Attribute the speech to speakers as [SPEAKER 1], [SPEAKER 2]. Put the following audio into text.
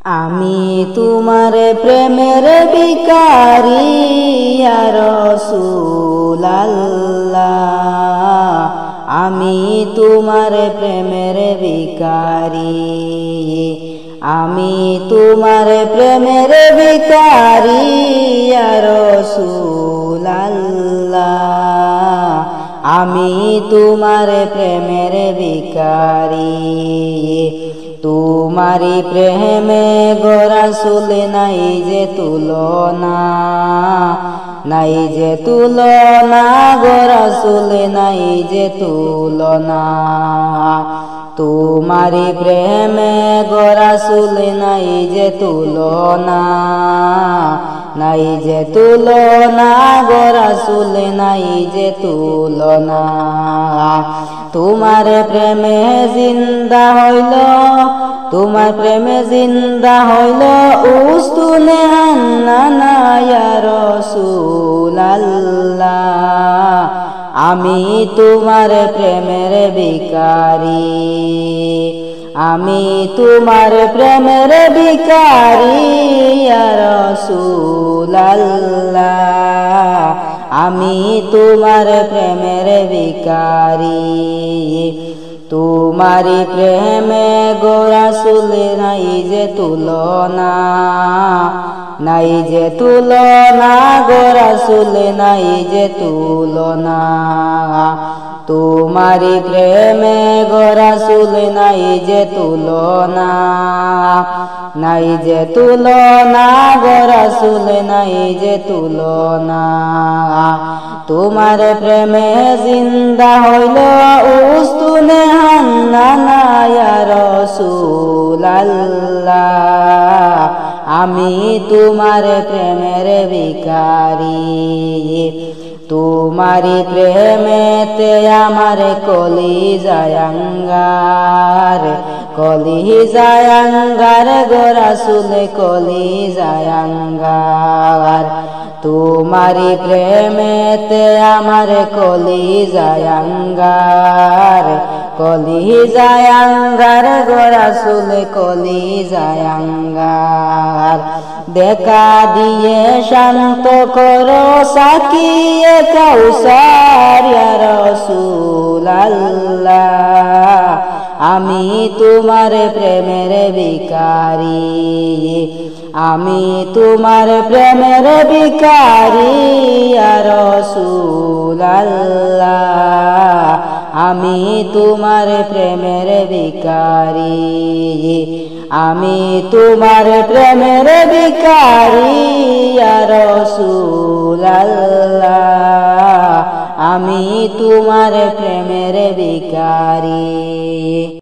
[SPEAKER 1] আমি তোমার প্রেমের ভিখারি ইয়া রাসূলুল্লাহ, আমি তোমার প্রেমের ভিখারি, আমি তোমার প্রেমের ভিখারি ইয়া রাসূলুল্লাহ, আমি তোমার প্রেমের ভিখারি। তোমারি প্রেমে গো রাসূল নাই যে তুলনা, নাই যে তুলনা গো রাসূল নাই যে তুলনা। তোমারি প্রেমে গো রাসূল নাই যে তুলনা, নাই যে তুলনা গো রাসূল নাই যে তুলনা। তোমার প্রেমে জিন্দা হইল, তোমার প্রেমে জিন্দা হইল উস্তুনে হান্নানা ইয়া রাসূলুল্লাহ, আমি তোমার প্রেমের ভিখারি, আমি তোমার প্রেমের ভিখারি ইয়া রাসূলুল্লাহ, আমি তোমার প্রেমের ভিখারি। তোমারি প্রেমে গো রাসূল নাই যে তুলনা, নাই যে তুলনা গো রাসূল নাই যে তুলনা। তোমারি প্রেমে গো রাসূল নাই যে তুলনা, নাই যে তুলনা গো রাসূল নাই যে তুলনা। তোমার প্রেমে জিন্দা হইল উস্তুনে হান্নানা ইয়া রাসূলুল্লাহ, আমি তোমার প্রেমের ভিখারি। তোমারি প্রেমেতে আমার কলিজায় আঙ্গার, কলিজায় আঙ্গার গো রাসূল কলিজায় আঙ্গার। তোমারি প্রেমেতে আমার কলিজায় আঙ্গার, কলিজায় আঙ্গার গো রাসূল কলিজায় আঙ্গার। দেখা দিয়ে শান্ত করো সাকিয়ে কাউসার ইয়া রাসূলুল্লাহ, আমি তোমার প্রেমের ভিখারি, আমি তোমার প্রেমের ভিখারি ইয়া রাসূলুল্লাহ, আমি তোমার প্রেমের ভিখারি, আমি তোমার প্রেমের ভিখারি ইয়া রাসূলুল্লাহ, আমি তোমার প্রেমের ভিখারি।